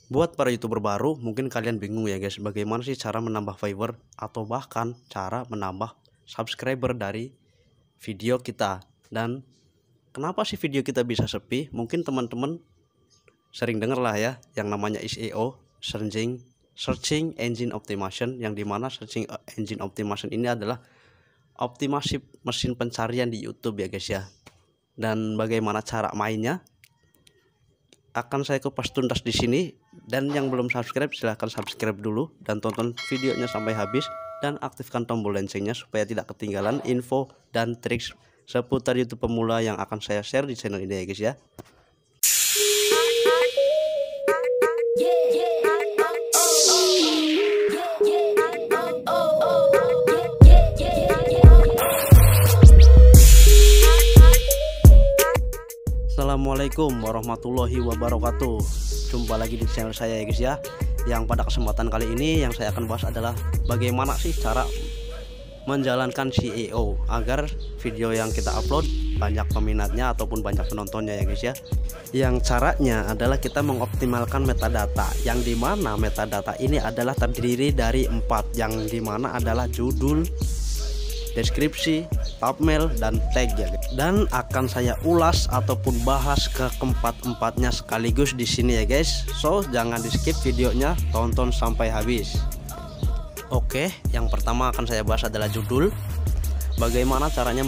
Buat para YouTuber baru, mungkin kalian bingung ya guys, bagaimana sih cara menambah viewer atau bahkan cara menambah subscriber dari video kita. Dan kenapa sih video kita bisa sepi? Mungkin teman-teman sering dengar lah ya yang namanya SEO, Searching Engine Optimization, yang dimana Searching Engine Optimization ini adalah optimasi mesin pencarian di YouTube ya guys ya. Dan bagaimana cara mainnya akan saya kupas tuntas di sini. Dan yang belum subscribe silahkan subscribe dulu dan tonton videonya sampai habis dan aktifkan tombol loncengnya supaya tidak ketinggalan info dan trik seputar YouTube pemula yang akan saya share di channel ini ya guys ya. Assalamualaikum warahmatullahi wabarakatuh. Jumpa lagi di channel saya ya guys ya. Yang pada kesempatan kali ini yang saya akan bahas adalah bagaimana sih cara menjalankan SEO agar video yang kita upload banyak peminatnya ataupun banyak penontonnya ya guys ya. Yang caranya adalah kita mengoptimalkan metadata, yang dimana metadata ini adalah terdiri dari 4, yang dimana adalah judul, deskripsi, thumbnail, dan tag ya. Dan akan saya ulas ataupun bahas ke keempat-empatnya sekaligus di sini ya guys. So jangan di skip videonya, tonton sampai habis. Oke, yang pertama akan saya bahas adalah judul. Bagaimana caranya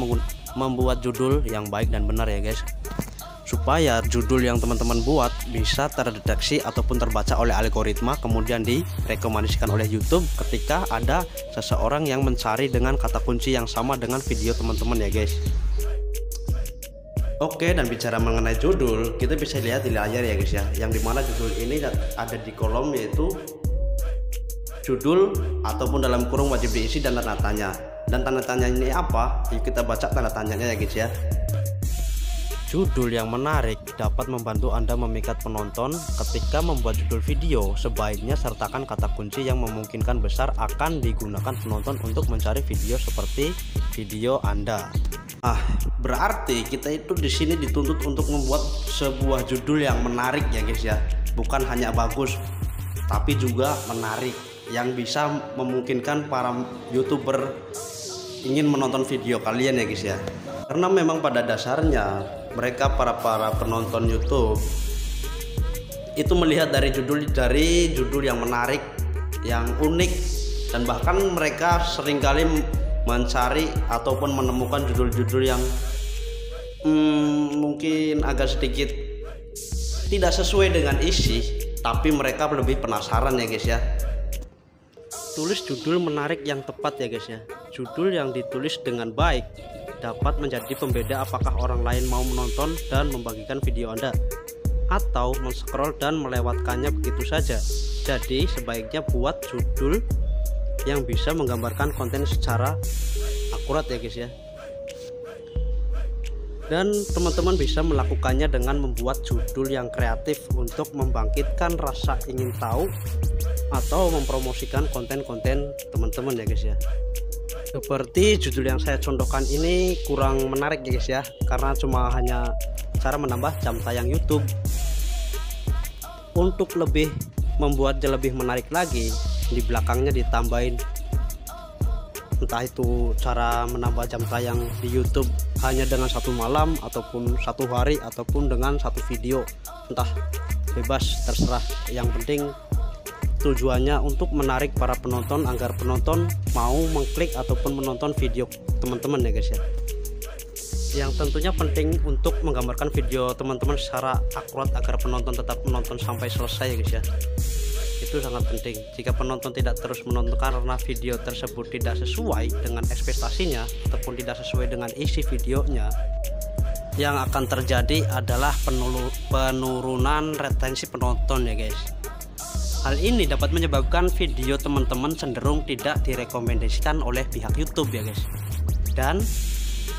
membuat judul yang baik dan benar ya guys, supaya judul yang teman-teman buat bisa terdeteksi ataupun terbaca oleh algoritma, kemudian direkomendasikan oleh YouTube ketika ada seseorang yang mencari dengan kata kunci yang sama dengan video teman-teman ya guys. Oke, dan bicara mengenai judul, kita bisa lihat di layar ya guys ya, yang dimana judul ini ada di kolom yaitu judul ataupun dalam kurung wajib diisi dan tanda tanya. Dan tanda tanya ini apa? Yuk kita baca tanda tanyanya ya guys ya. Judul yang menarik dapat membantu Anda memikat penonton. Ketika membuat judul video, sebaiknya sertakan kata kunci yang memungkinkan besar akan digunakan penonton untuk mencari video seperti video Anda. Berarti kita itu di sini dituntut untuk membuat sebuah judul yang menarik ya guys ya. Bukan hanya bagus, tapi juga menarik, yang bisa memungkinkan para YouTuber ingin menonton video kalian ya guys ya. Karena memang pada dasarnya mereka para penonton YouTube itu melihat dari judul yang menarik, yang unik, dan bahkan mereka seringkali mencari ataupun menemukan judul-judul yang mungkin agak sedikit tidak sesuai dengan isi, tapi mereka lebih penasaran ya guys ya. Tulis judul menarik yang tepat ya guys ya. Judul yang ditulis dengan baik dapat menjadi pembeda apakah orang lain mau menonton dan membagikan video Anda, atau men-scroll dan melewatkannya begitu saja. Jadi sebaiknya buat judul yang bisa menggambarkan konten secara akurat ya guys ya. Dan teman-teman bisa melakukannya dengan membuat judul yang kreatif untuk membangkitkan rasa ingin tahu atau mempromosikan konten-konten teman-teman ya guys ya. Seperti judul yang saya contohkan ini kurang menarik ya guys ya, karena cuma hanya cara menambah jam tayang YouTube. Untuk membuatnya lebih menarik lagi, di belakangnya ditambahin entah itu cara menambah jam tayang di YouTube hanya dengan 1 malam ataupun 1 hari ataupun dengan 1 video, entah, bebas terserah. Yang penting tujuannya untuk menarik para penonton agar penonton mau mengklik ataupun menonton video teman-teman ya guys ya. Yang tentunya penting untuk menggambarkan video teman-teman secara akurat agar penonton tetap menonton sampai selesai ya guys ya. Itu sangat penting. Jika penonton tidak terus menonton karena video tersebut tidak sesuai dengan ekspektasinya ataupun tidak sesuai dengan isi videonya, yang akan terjadi adalah penurunan retensi penonton ya guys. Hal ini dapat menyebabkan video teman-teman cenderung tidak direkomendasikan oleh pihak YouTube ya guys. Dan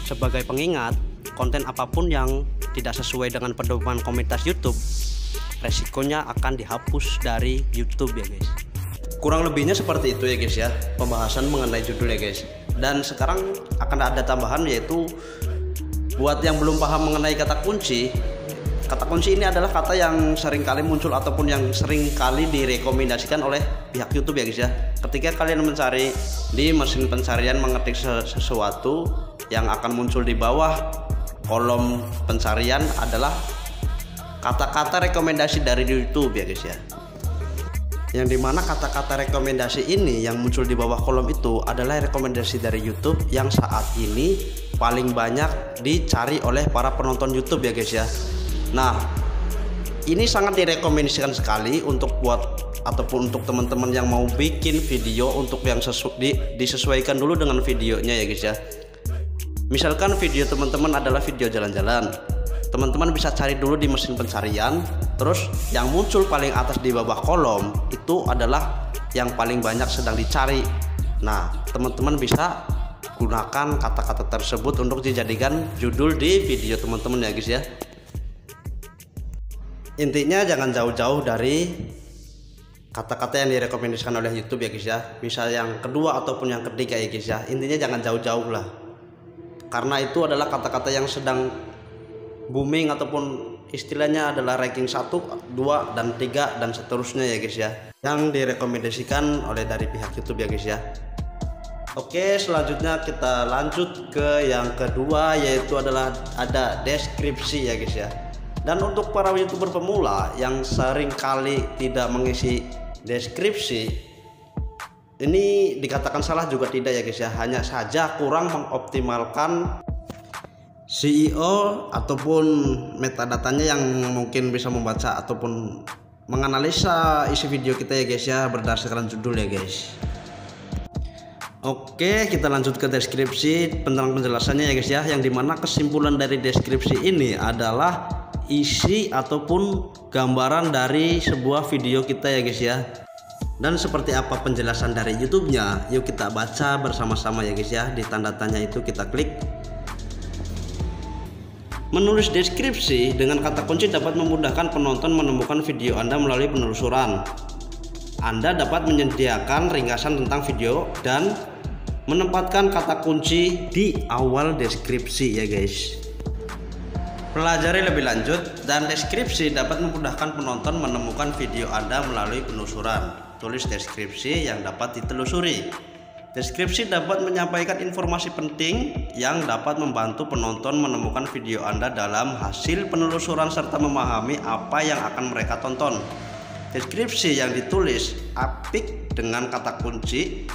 sebagai pengingat, konten apapun yang tidak sesuai dengan pedoman komunitas YouTube, resikonya akan dihapus dari YouTube ya guys. Kurang lebihnya seperti itu ya guys ya, pembahasan mengenai judul ya guys. Dan sekarang akan ada tambahan, yaitu buat yang belum paham mengenai kata kunci, Kata kunci ini adalah kata yang sering kali muncul ataupun yang sering kali direkomendasikan oleh pihak YouTube ya guys ya. Ketika kalian mencari di mesin pencarian mengetik sesuatu, yang akan muncul di bawah kolom pencarian adalah kata-kata rekomendasi dari YouTube ya guys ya. Yang dimana kata-kata rekomendasi ini yang muncul di bawah kolom itu adalah rekomendasi dari YouTube yang saat ini paling banyak dicari oleh para penonton YouTube ya guys ya. Nah, ini sangat direkomendasikan sekali untuk buat ataupun untuk teman-teman yang mau bikin video untuk yang disesuaikan dulu dengan videonya ya guys ya. Misalkan video teman-teman adalah video jalan-jalan, teman-teman bisa cari dulu di mesin pencarian, terus yang muncul paling atas di bawah kolom itu adalah yang paling banyak sedang dicari. Nah, teman-teman bisa gunakan kata-kata tersebut untuk dijadikan judul di video teman-teman ya guys ya. Intinya jangan jauh-jauh dari kata-kata yang direkomendasikan oleh YouTube ya guys ya. Misal yang kedua ataupun yang ketiga ya guys ya. Intinya jangan jauh-jauh lah, karena itu adalah kata-kata yang sedang booming ataupun istilahnya adalah ranking 1, 2, dan 3 dan seterusnya ya guys ya, yang direkomendasikan oleh dari pihak YouTube ya guys ya. Oke, selanjutnya kita lanjut ke yang kedua, yaitu adalah ada deskripsi ya guys ya. Dan untuk para YouTuber pemula yang sering kali tidak mengisi deskripsi, ini dikatakan salah juga tidak ya guys ya, hanya saja kurang mengoptimalkan SEO ataupun metadatanya yang mungkin bisa membaca ataupun menganalisa isi video kita ya guys ya berdasarkan judul ya guys. Oke, kita lanjut ke deskripsi tentang penjelasannya ya guys ya, yang dimana kesimpulan dari deskripsi ini adalah isi ataupun gambaran dari sebuah video kita ya guys ya. Dan seperti apa penjelasan dari YouTube-nya, yuk kita baca bersama-sama ya guys ya. Di tanda tanya itu kita klik. Menulis deskripsi dengan kata kunci dapat memudahkan penonton menemukan video Anda melalui penelusuran. Anda dapat menyediakan ringkasan tentang video dan menempatkan kata kunci di awal deskripsi ya guys. Pelajari lebih lanjut, dan deskripsi dapat memudahkan penonton menemukan video Anda melalui penelusuran. Tulis deskripsi yang dapat ditelusuri. Deskripsi dapat menyampaikan informasi penting yang dapat membantu penonton menemukan video Anda dalam hasil penelusuran serta memahami apa yang akan mereka tonton. Deskripsi yang ditulis apik dengan kata kunci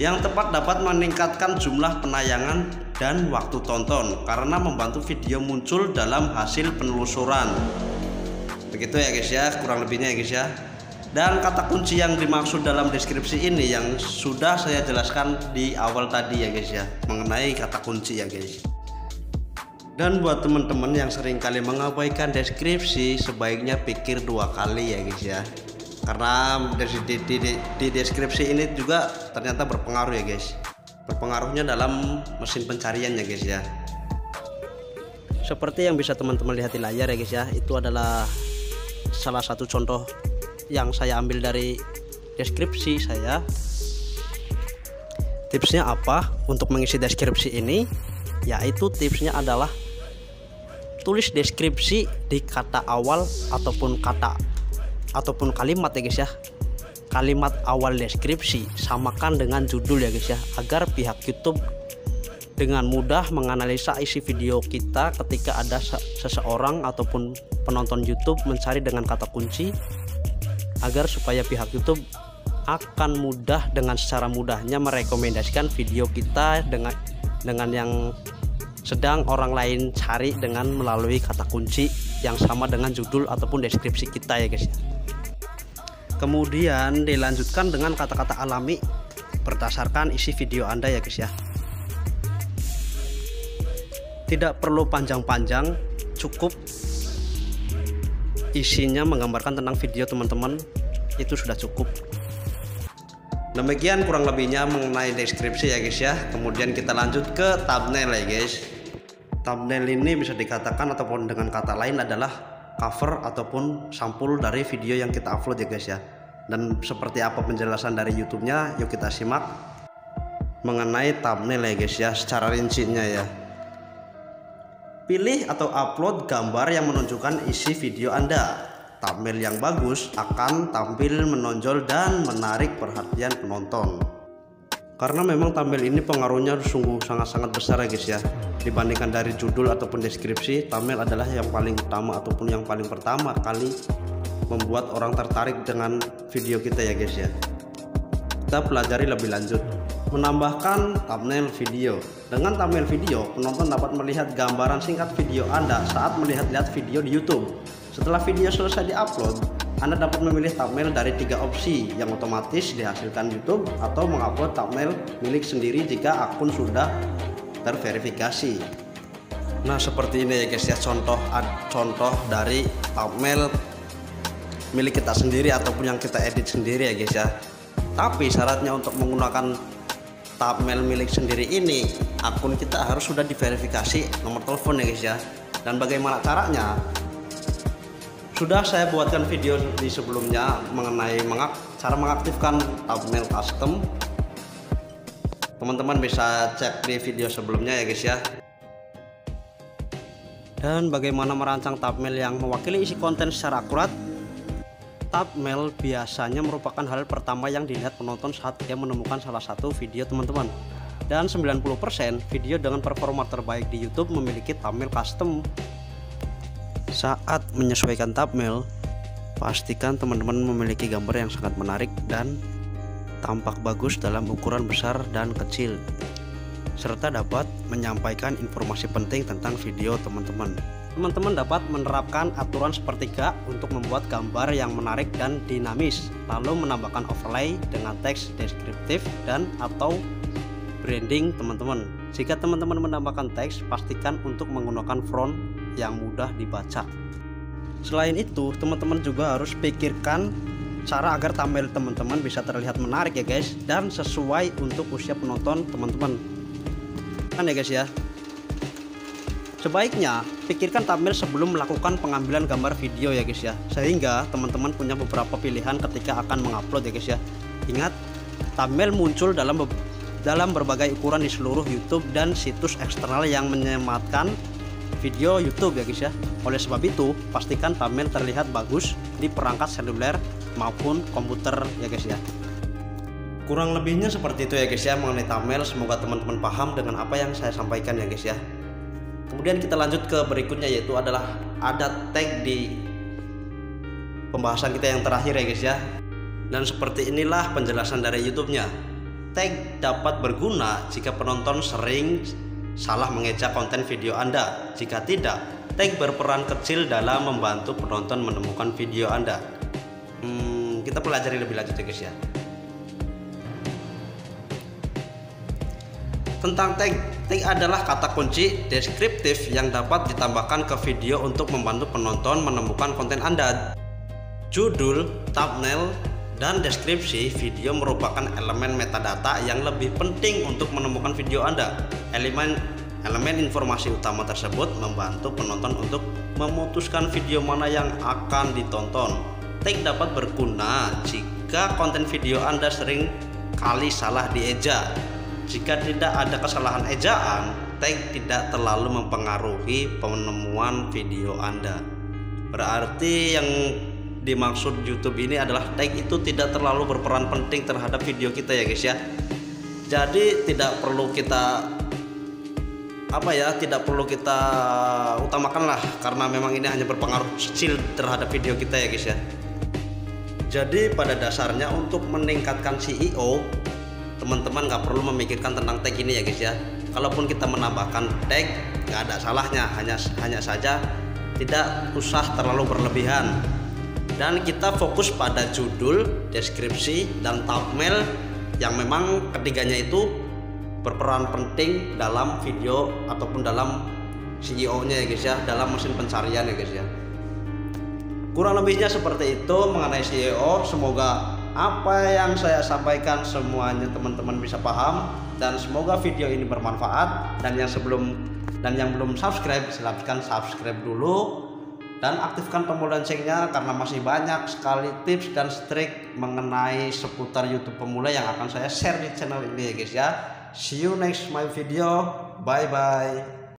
yang tepat dapat meningkatkan jumlah penayangan dan waktu tonton karena membantu video muncul dalam hasil penelusuran. Begitu ya guys ya, kurang lebihnya ya guys ya. Dan kata kunci yang dimaksud dalam deskripsi ini yang sudah saya jelaskan di awal tadi ya guys ya, mengenai kata kunci ya guys. Dan buat teman-teman yang sering kali mengabaikan deskripsi, sebaiknya pikir 2 kali ya guys ya, karena di deskripsi ini juga ternyata berpengaruh ya guys. Berpengaruhnya dalam mesin pencarian ya guys ya. Seperti yang bisa teman-teman lihat di layar ya guys ya, itu adalah salah satu contoh yang saya ambil dari deskripsi saya. Tipsnya apa untuk mengisi deskripsi ini? Yaitu tipsnya adalah tulis deskripsi di kata awal ataupun kalimat ya guys ya. Kalimat awal deskripsi samakan dengan judul ya guys ya, agar pihak YouTube dengan mudah menganalisa isi video kita ketika ada seseorang ataupun penonton YouTube mencari dengan kata kunci, agar supaya pihak YouTube akan mudah dengan secara mudahnya merekomendasikan video kita dengan yang sedang orang lain cari dengan melalui kata kunci yang sama dengan judul ataupun deskripsi kita ya guys. Kemudian dilanjutkan dengan kata-kata alami berdasarkan isi video Anda ya guys ya. Tidak perlu panjang-panjang, cukup isinya menggambarkan tentang video teman-teman, itu sudah cukup. Demikian kurang lebihnya mengenai deskripsi ya guys ya. Kemudian kita lanjut ke thumbnail ya guys. Thumbnail ini bisa dikatakan ataupun dengan kata lain adalah cover ataupun sampul dari video yang kita upload ya guys ya. Dan seperti apa penjelasan dari YouTube-nya, yuk kita simak mengenai thumbnail ya guys ya secara rincinya ya. Pilih atau upload gambar yang menunjukkan isi video Anda. Thumbnail yang bagus akan tampil menonjol dan menarik perhatian penonton. Karena memang thumbnail ini pengaruhnya sungguh sangat-sangat besar ya guys ya. Dibandingkan dari judul ataupun deskripsi, thumbnail adalah yang paling utama ataupun yang paling pertama kali membuat orang tertarik dengan video kita ya guys ya. Kita pelajari lebih lanjut. Menambahkan thumbnail video. Dengan thumbnail video, penonton dapat melihat gambaran singkat video Anda saat melihat video di YouTube. Setelah video selesai diupload, Anda dapat memilih thumbnail dari 3 opsi yang otomatis dihasilkan YouTube atau mengupload thumbnail milik sendiri jika akun sudah terverifikasi. Nah, seperti ini ya guys ya, contoh dari thumbnail milik kita sendiri ataupun yang kita edit sendiri ya guys ya. Tapi syaratnya untuk menggunakan thumbnail milik sendiri ini, akun kita harus sudah diverifikasi nomor telepon ya guys ya. Dan bagaimana caranya? Sudah saya buatkan video di sebelumnya mengenai cara mengaktifkan thumbnail custom. Teman-teman bisa cek di video sebelumnya ya guys ya. Dan bagaimana merancang thumbnail yang mewakili isi konten secara akurat. Thumbnail biasanya merupakan hal pertama yang dilihat penonton saat dia menemukan salah satu video teman-teman. Dan 90% video dengan performa terbaik di YouTube memiliki thumbnail custom. Saat menyesuaikan thumbnail, pastikan teman-teman memiliki gambar yang sangat menarik dan tampak bagus dalam ukuran besar dan kecil, serta dapat menyampaikan informasi penting tentang video teman-teman. Teman-teman dapat menerapkan aturan sepertiga untuk membuat gambar yang menarik dan dinamis, lalu menambahkan overlay dengan teks deskriptif dan atau branding teman-teman. Jika teman-teman menambahkan teks, pastikan untuk menggunakan font yang mudah dibaca. Selain itu, teman-teman juga harus pikirkan cara agar thumbnail teman-teman bisa terlihat menarik ya guys, dan sesuai untuk usia penonton teman-teman. Kan ya guys ya. Sebaiknya pikirkan thumbnail sebelum melakukan pengambilan gambar video ya guys ya, sehingga teman-teman punya beberapa pilihan ketika akan mengupload ya guys ya. Ingat, thumbnail muncul dalam berbagai ukuran di seluruh YouTube dan situs eksternal yang menyematkan video YouTube ya guys ya. Oleh sebab itu, pastikan thumbnail terlihat bagus di perangkat seluler maupun komputer ya guys ya. Kurang lebihnya seperti itu ya guys ya mengenai thumbnail. Semoga teman-teman paham dengan apa yang saya sampaikan ya guys ya. Kemudian kita lanjut ke berikutnya, yaitu adalah ada tag di pembahasan kita yang terakhir ya guys ya. Dan seperti inilah penjelasan dari YouTube-nya. Tag dapat berguna jika penonton sering salah mengeja konten video Anda. Jika tidak, tag berperan kecil dalam membantu penonton menemukan video Anda. Kita pelajari lebih lanjut ya guys ya. Tentang tag adalah kata kunci deskriptif yang dapat ditambahkan ke video untuk membantu penonton menemukan konten Anda. Judul, thumbnail, dan deskripsi video merupakan elemen metadata yang lebih penting untuk menemukan video Anda. Elemen informasi utama tersebut membantu penonton untuk memutuskan video mana yang akan ditonton. Tag dapat berguna jika konten video Anda sering kali salah dieja. Jika tidak ada kesalahan ejaan, tag tidak terlalu mempengaruhi penemuan video Anda. Berarti yang dimaksud YouTube ini adalah tag itu tidak terlalu berperan penting terhadap video kita ya guys ya. Jadi tidak perlu kita utamakan lah, karena memang ini hanya berpengaruh kecil terhadap video kita ya guys ya. Jadi pada dasarnya untuk meningkatkan SEO, teman-teman nggak perlu memikirkan tentang tag ini ya guys ya. Kalaupun kita menambahkan tag, nggak ada salahnya, hanya saja tidak usah terlalu berlebihan. Dan kita fokus pada judul, deskripsi, dan thumbnail yang memang ketiganya itu berperan penting dalam video ataupun dalam SEO-nya ya guys ya, dalam mesin pencarian ya guys ya. Kurang lebihnya seperti itu mengenai SEO. Semoga apa yang saya sampaikan semuanya teman-teman bisa paham, dan semoga video ini bermanfaat. Dan yang belum subscribe, silahkan subscribe dulu dan aktifkan tombol loncengnya, karena masih banyak sekali tips dan trik mengenai seputar YouTube pemula yang akan saya share di channel ini ya guys ya. See you next my video. Bye bye.